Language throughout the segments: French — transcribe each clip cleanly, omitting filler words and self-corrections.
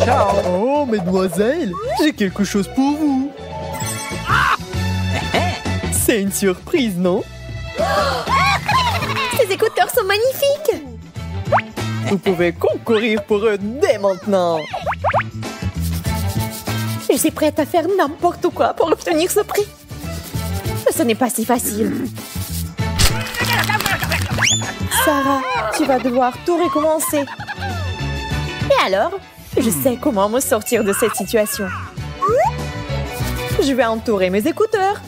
Ciao. Oh, mesdemoiselles, j'ai quelque chose pour vous. C'est une surprise, non? Ces écouteurs sont magnifiques. Vous pouvez concourir pour eux dès maintenant. Je suis prête à faire n'importe quoi pour obtenir ce prix. Ce n'est pas si facile. Sarah, tu vas devoir tout recommencer. Et alors? Je sais comment me sortir de cette situation. Je vais entourer mes écouteurs.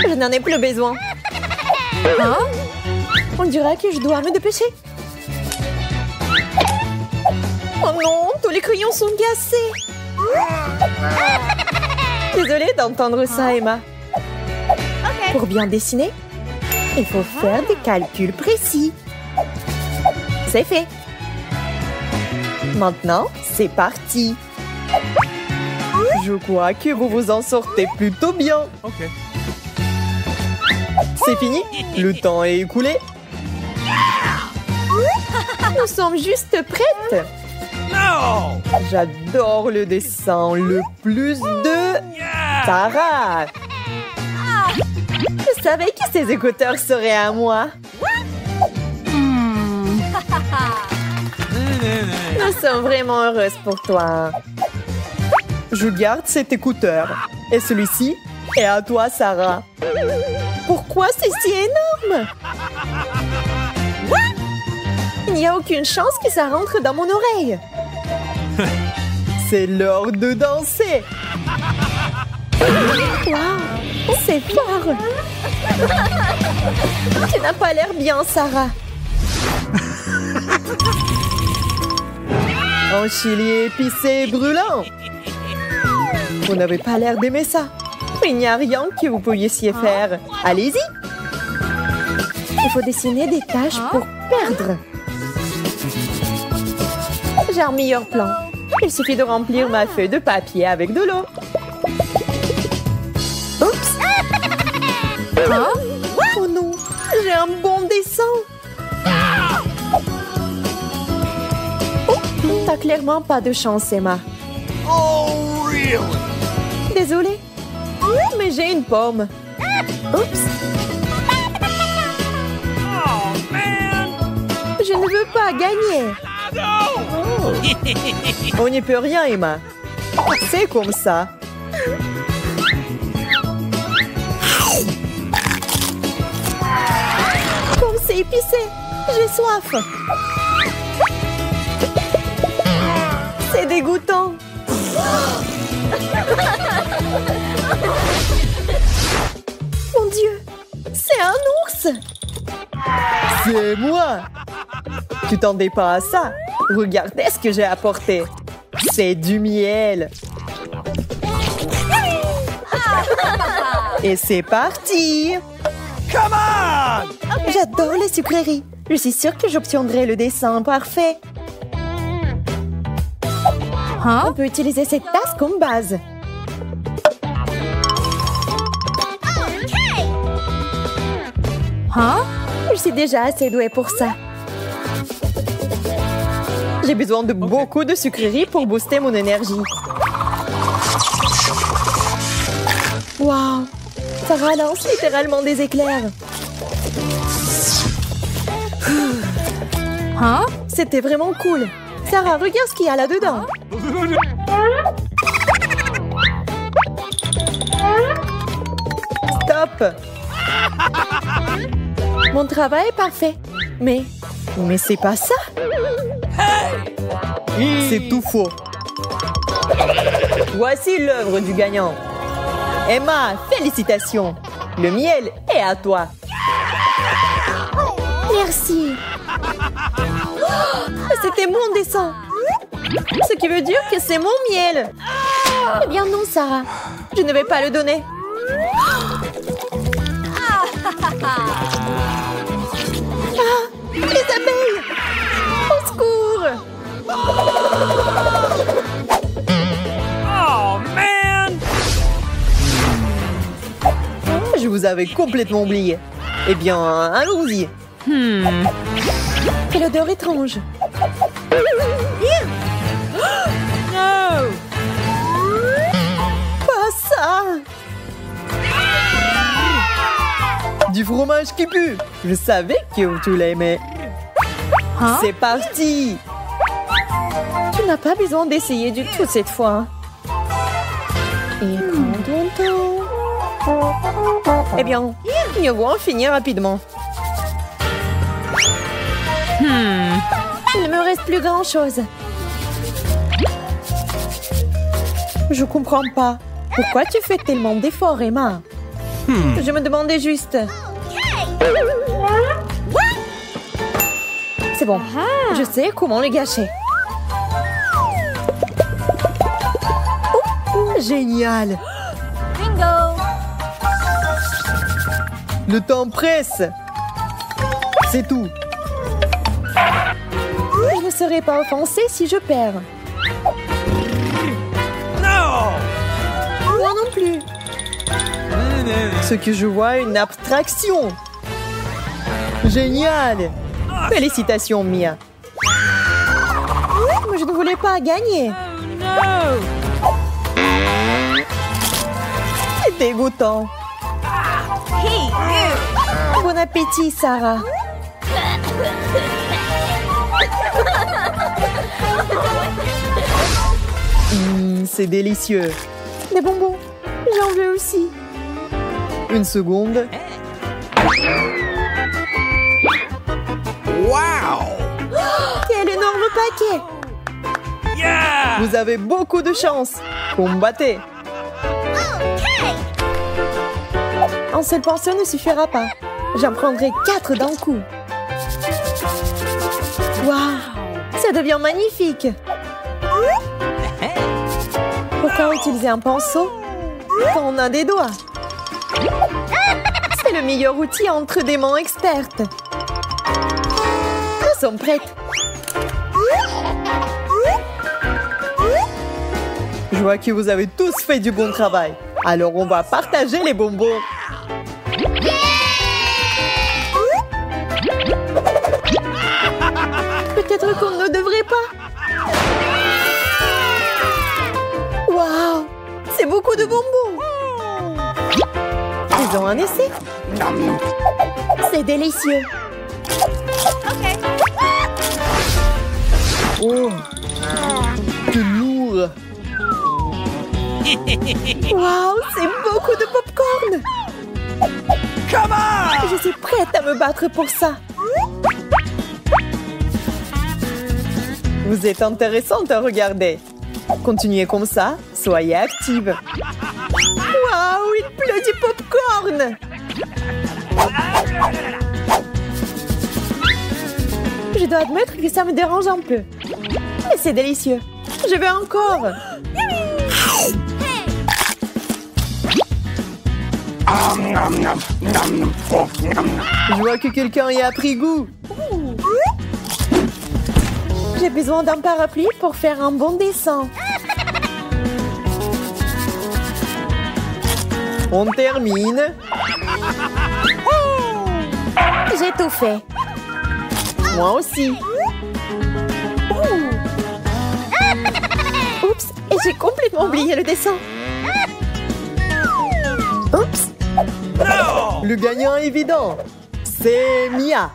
Je n'en ai plus besoin. Hein? On dirait que je dois me dépêcher. Oh non, tous les crayons sont cassés. Désolée d'entendre ça, Emma. Pour bien dessiner, il faut faire des calculs précis. C'est fait. Maintenant, c'est parti. Je crois que vous vous en sortez plutôt bien. C'est fini? Le temps est écoulé. Nous sommes juste prêtes. J'adore le dessin. Le plus de Sarah. Je savais que ces écouteurs seraient à moi. Nous sommes vraiment heureuses pour toi. Je garde cet écouteur. Et celui-ci est à toi, Sarah. Pourquoi c'est si énorme? Il n'y a aucune chance que ça rentre dans mon oreille. C'est l'heure de danser. Wow, c'est fort. Tu n'as pas l'air bien, Sarah. Un chili épicé brûlant. Vous n'avez pas l'air d'aimer ça. Il n'y a rien que vous puissiez faire. Allez-y. Il faut dessiner des taches pour perdre. J'ai un meilleur plan. Il suffit de remplir ma feuille de papier avec de l'eau. Oups! Oh non! J'ai un bon dessin! Oh, t'as clairement pas de chance, Emma. Oh, really? Désolée. Mais j'ai une pomme. Oups! Oh, man! Je ne veux pas gagner. No! On n'y peut rien, Emma. C'est comme ça. Comme c'est épicé. J'ai soif. C'est dégoûtant. Mon Dieu, c'est un ours. C'est moi. Tu t'endais pas à ça? Regardez ce que j'ai apporté. C'est du miel. Et c'est parti. Come on! J'adore les sucreries. Je suis sûre que j'obtiendrai le dessin parfait. On peut utiliser cette tasse comme base. Je suis déjà assez douée pour ça. J'ai besoin de beaucoup de sucreries pour booster mon énergie. Waouh! Ça relance littéralement des éclairs. C'était vraiment cool. Sarah, regarde ce qu'il y a là-dedans. Stop. Mon travail est parfait. Mais c'est pas ça. C'est tout faux. Voici l'œuvre du gagnant. Emma, félicitations. Le miel est à toi. Merci. Oh, c'était mon dessin. Ce qui veut dire que c'est mon miel. Eh bien non, Sarah. Je ne vais pas le donner. Ah, les abeilles! Au secours! Oh, man! Je vous avais complètement oublié. Eh bien, allons-y. Quelle odeur étrange. ça? Du fromage qui pue. Je savais que tu l'aimais. C'est parti. Tu n'as pas besoin d'essayer du tout cette fois. Et prends ton temps. Eh bien, mieux vaut en finir rapidement. Il ne me reste plus grand-chose. Je comprends pas. Pourquoi tu fais tellement d'efforts, Emma? Je me demandais juste. C'est bon. Je sais comment le gâcher. Génial. Le temps presse. C'est tout. Je ne serai pas offensée si je perds. No! Moi non plus. Ce que je vois est une abstraction. Génial. Félicitations, Mia. Mais je ne voulais pas gagner. C'est dégoûtant. Bon appétit, Sarah. C'est délicieux. Des bonbons. J'en veux aussi. Une seconde. Wow! Quel énorme paquet. Yeah! Vous avez beaucoup de chance. Combattez. Un seul pinceau ne suffira pas. J'en prendrai 4 d'un coup. Waouh, ça devient magnifique. Pourquoi utiliser un pinceau quand on a des doigts? C'est le meilleur outil entre des mains expertes. Nous sommes prêtes. Je vois que vous avez tous fait du bon travail. Alors on va partager les bonbons. Peut-être qu'on ne devrait pas. Waouh, c'est beaucoup de bonbons. Ils ont un essai. C'est délicieux. Oh, que lourd. Waouh, c'est beaucoup de popcorn. Come on! Je suis prête à me battre pour ça. Vous êtes intéressante à regarder. Continuez comme ça, soyez active. Waouh, il pleut du popcorn. Je dois admettre que ça me dérange un peu. Mais c'est délicieux. Je veux encore. Je vois que quelqu'un y a pris goût. J'ai besoin d'un parapluie pour faire un bon dessin. On termine. J'ai tout fait. Moi aussi. Oups, et j'ai complètement oublié le dessin. Oups. No! Le gagnant est évident. C'est Mia.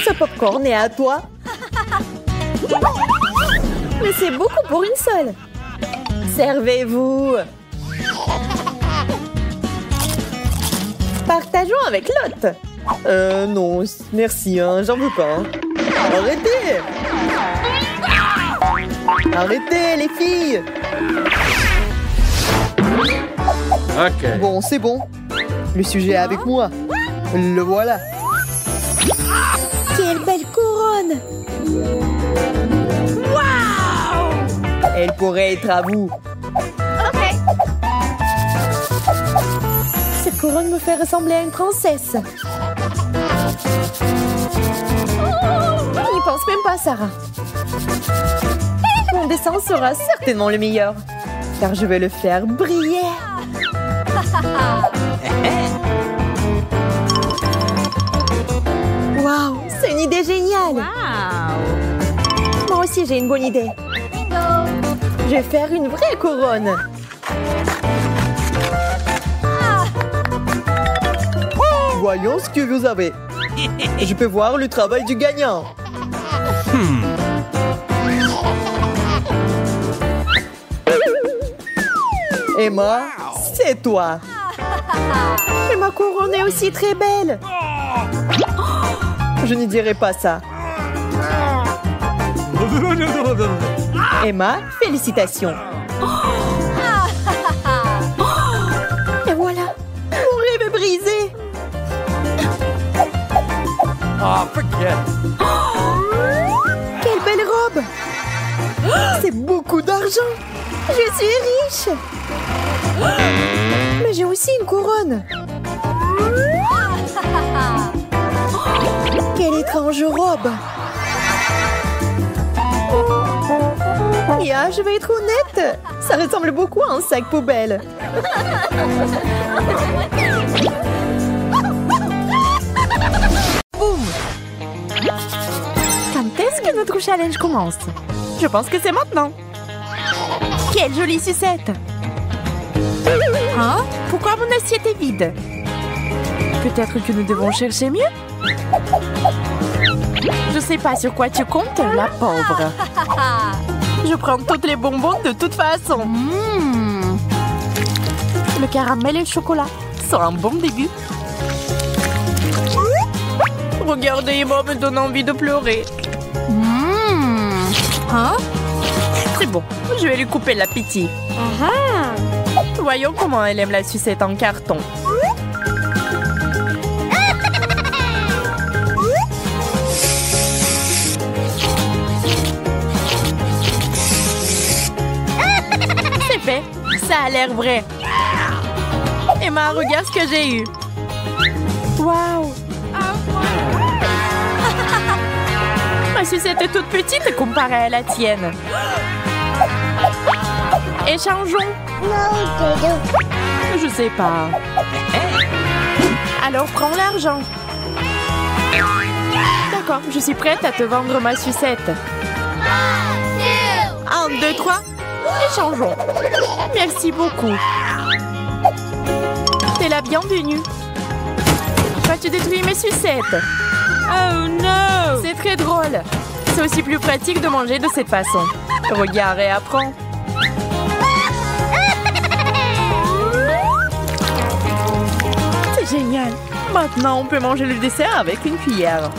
Ce popcorn est à toi. Mais c'est beaucoup pour une seule. Servez-vous. Partageons avec l'autre. Non, merci, hein, j'en veux pas. Hein. Arrêtez! Arrêtez, les filles! OK. Bon, c'est bon. Le sujet est avec moi. Le voilà. Quelle belle couronne. Elle pourrait être à vous. Cette couronne me fait ressembler à une princesse. N'y pense même pas, Sarah. Mon dessin sera certainement le meilleur, car je vais le faire briller. Waouh, c'est une idée géniale. Moi aussi, j'ai une bonne idée. Je vais faire une vraie couronne. Voyons ce que vous avez. Je peux voir le travail du gagnant. Emma, c'est toi. Mais ma couronne est aussi très belle. Je ne dirai pas ça. Emma, félicitations. Et voilà, mon rêve est brisé. Oh, forget it. Quelle belle robe. C'est beaucoup d'argent. Je suis riche. Mais j'ai aussi une couronne. Quelle étrange robe. Mia, je vais être honnête. Ça ressemble beaucoup à un sac poubelle. Boum. Quand est-ce que notre challenge commence? Je pense que c'est maintenant. Quelle jolie sucette. Hein? Pourquoi mon assiette est vide? Peut-être que nous devons chercher mieux? Je sais pas sur quoi tu comptes, la pauvre. Je prends toutes les bonbons de toute façon. Le caramel et le chocolat sont un bon début. Regardez, Emma me donne envie de pleurer. Hein? C'est bon, je vais lui couper l'appétit. Voyons comment elle aime la sucette en carton. C'est fait, ça a l'air vrai. Emma, regarde ce que j'ai eu. Waouh! Ma sucette est toute petite comparée à la tienne. Échangeons. Je sais pas. Alors prends l'argent. D'accord, je suis prête à te vendre ma sucette. 1, 2, 3. Échangeons. Merci beaucoup. T'es la bienvenue. Vas-tu détruire mes sucettes? Oh non! C'est très drôle. C'est aussi plus pratique de manger de cette façon. Regarde et apprends. C'est génial. Maintenant, on peut manger le dessert avec une cuillère.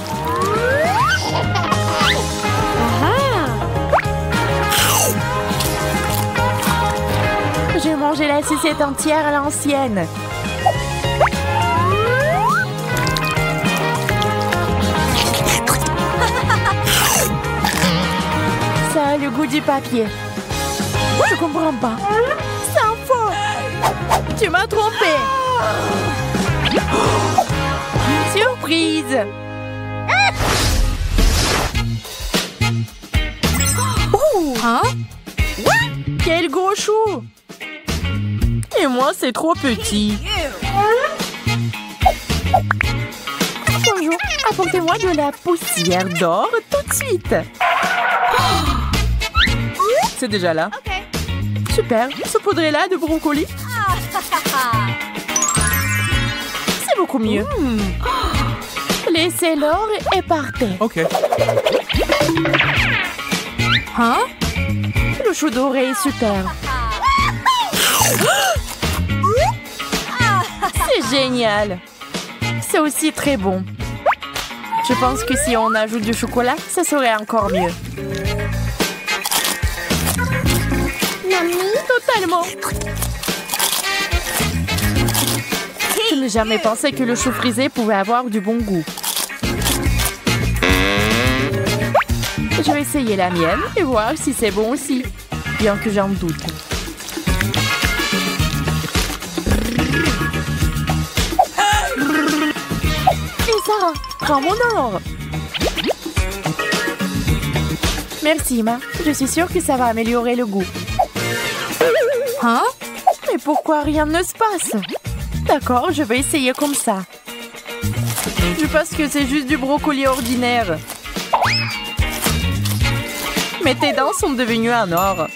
J'ai mangé la sucette entière à l'ancienne. Ça a le goût du papier. Je comprends pas. C'est un faux. Tu m'as trompé. Surprise. Oh, hein? Quel gros chou. Et moi, c'est trop petit. Bonjour, apportez-moi de la poussière d'or tout de suite. C'est déjà là. Super, saupoudrez-la de brocoli. C'est beaucoup mieux. Laissez l'or et partez. OK. Hein? Le chou doré est super. C'est génial. C'est aussi très bon. Je pense que si on ajoute du chocolat, ça serait encore mieux. Totalement. Je n'ai jamais pensé que le chou frisé pouvait avoir du bon goût. Je vais essayer la mienne et voir si c'est bon aussi, bien que j'en doute. Et Sarah, prends mon or. Merci, Emma. Je suis sûre que ça va améliorer le goût. Hein? Mais pourquoi rien ne se passe? D'accord, je vais essayer comme ça. Je pense que c'est juste du brocoli ordinaire. Mais tes dents sont devenues en or.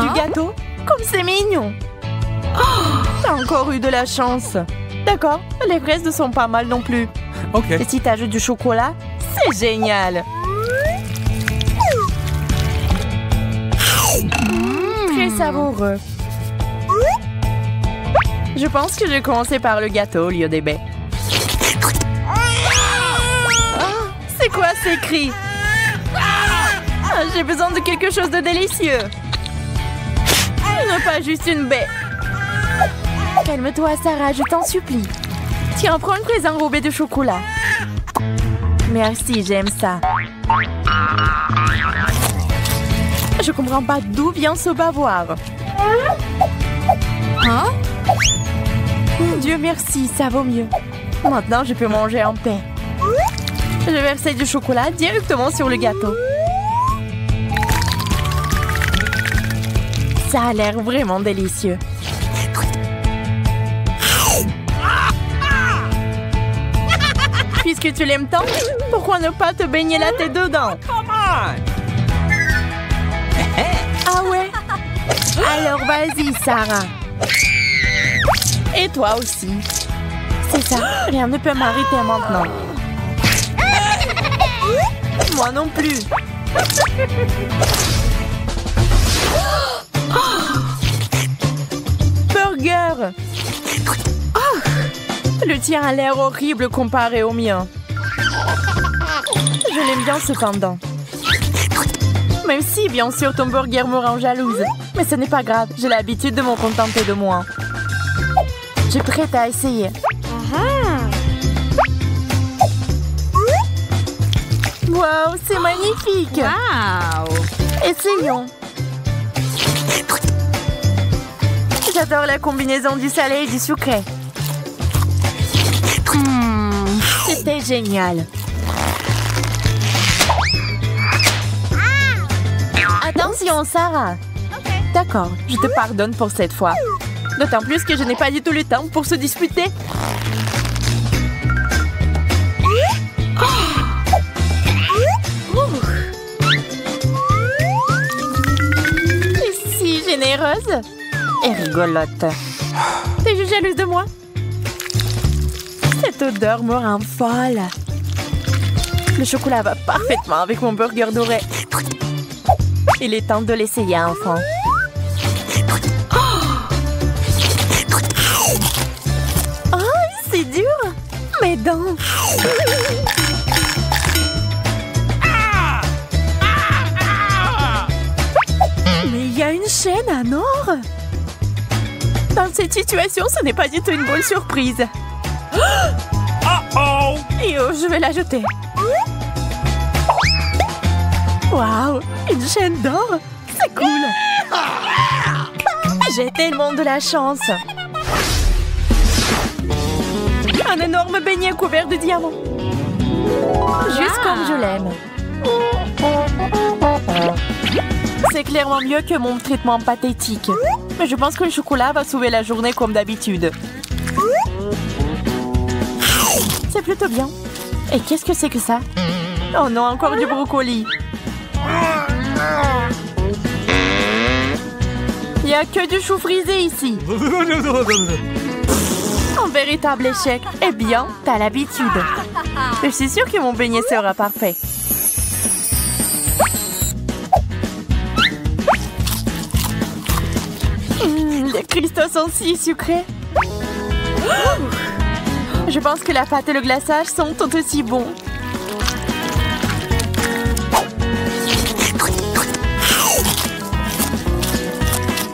Du gâteau? Comme c'est mignon! Oh, t'as encore eu de la chance! D'accord, les fraises ne sont pas mal non plus. Okay. Et si t'ajoutes du chocolat, c'est génial! Très savoureux. Je pense que je vais commencer par le gâteau au lieu des baies. Ah, c'est quoi ces cris? Ah, j'ai besoin de quelque chose de délicieux. Ne pas juste une baie. Calme-toi, Sarah, je t'en supplie. Tiens, prends une fraise enrobée de chocolat. Merci, j'aime ça. Je comprends pas d'où vient ce bavoir. Hein? Dieu merci, ça vaut mieux. Maintenant, je peux manger en paix. Je vais verser du chocolat directement sur le gâteau. Ça a l'air vraiment délicieux. Puisque tu l'aimes tant, pourquoi ne pas te baigner la tête dedans? Come on! Ah ouais? Alors vas-y, Sarah. Et toi aussi. C'est ça, rien ne peut m'arrêter maintenant. Moi non plus. Burger. Oh, le tien a l'air horrible comparé au mien. Je l'aime bien cependant. Même si, bien sûr, ton burger me rend jalouse. Mais ce n'est pas grave, j'ai l'habitude de m'en contenter de moi. Je suis prête à essayer. Wow, c'est magnifique! Wow! Essayons. J'adore la combinaison du salé et du sucré. C'était génial. Attention, Sarah. D'accord, je te pardonne pour cette fois. D'autant plus que je n'ai pas du tout le temps pour se disputer. C'est si généreuse et rigolote. T'es juste jalouse de moi? Cette odeur me rend folle. Le chocolat va parfaitement avec mon burger doré. Il est temps de l'essayer, enfant. Oh, c'est dur. Mes dents. Mais il y a une chaîne à or. Dans cette situation, ce n'est pas du tout une bonne surprise. Uh-oh! Et oh, je vais la jeter. Waouh, une chaîne d'or. C'est cool. J'ai tellement de la chance. Un énorme beignet couvert de diamants. Juste comme je l'aime. C'est clairement mieux que mon traitement pathétique. Mais je pense que le chocolat va sauver la journée comme d'habitude. C'est plutôt bien. Et qu'est-ce que c'est que ça? Oh non, encore du brocoli. Il n'y a que du chou frisé ici. Un véritable échec. Eh bien, t'as l'habitude. Je suis sûre que mon beignet sera parfait. Les cristaux sont si sucrés. Je pense que la pâte et le glaçage sont tout aussi bons.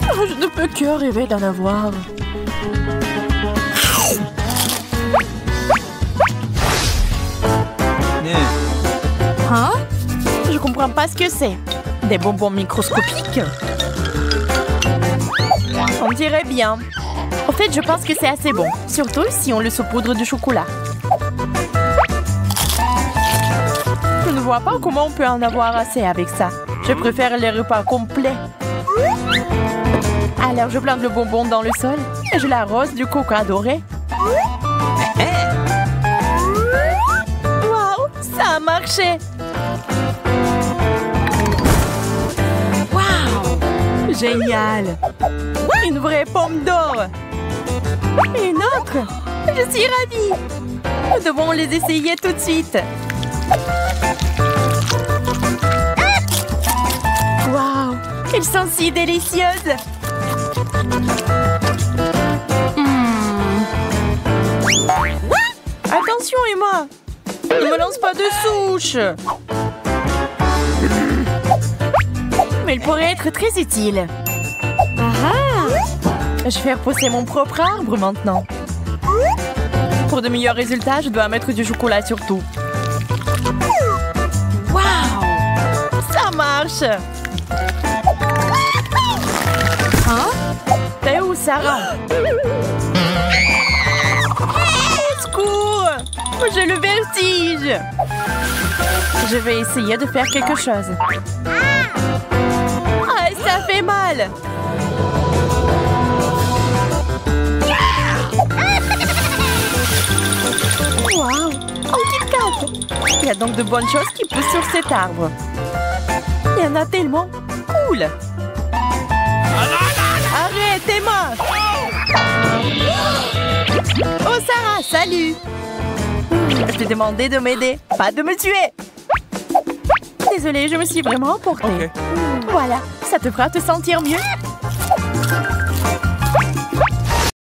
Oh, je ne peux que rêver d'en avoir. Hein? Je comprends pas ce que c'est. Des bonbons microscopiques? On dirait bien. En fait, je pense que c'est assez bon. Surtout si on le saupoudre de chocolat. Je ne vois pas comment on peut en avoir assez avec ça. Je préfère les repas complets. Alors, je plante le bonbon dans le sol et je l'arrose du coca doré. Waouh, ça marché! Wow! Génial! Une vraie pomme d'or! Une autre! Je suis ravie! Nous devons les essayer tout de suite! Wow! Elles sont si délicieuses! Attention, Emma! Ne me lance pas de souche! Mais il pourrait être très utile. Je vais repousser mon propre arbre maintenant. Pour de meilleurs résultats, je dois mettre du chocolat sur tout. Waouh! Ça marche! Hein? T'es où, Sarah? Au secours! J'ai le vertige! Je vais essayer de faire quelque chose. Ah, ça fait mal! Wow! Oh, Kit Kat! Il y a donc de bonnes choses qui poussent sur cet arbre. Il y en a tellement! Cool! Arrête, Emma! Oh, Sarah, salut! Je t'ai demandé de m'aider, pas de me tuer! Désolée, je me suis vraiment emportée. Ok. Voilà, ça te fera te sentir mieux.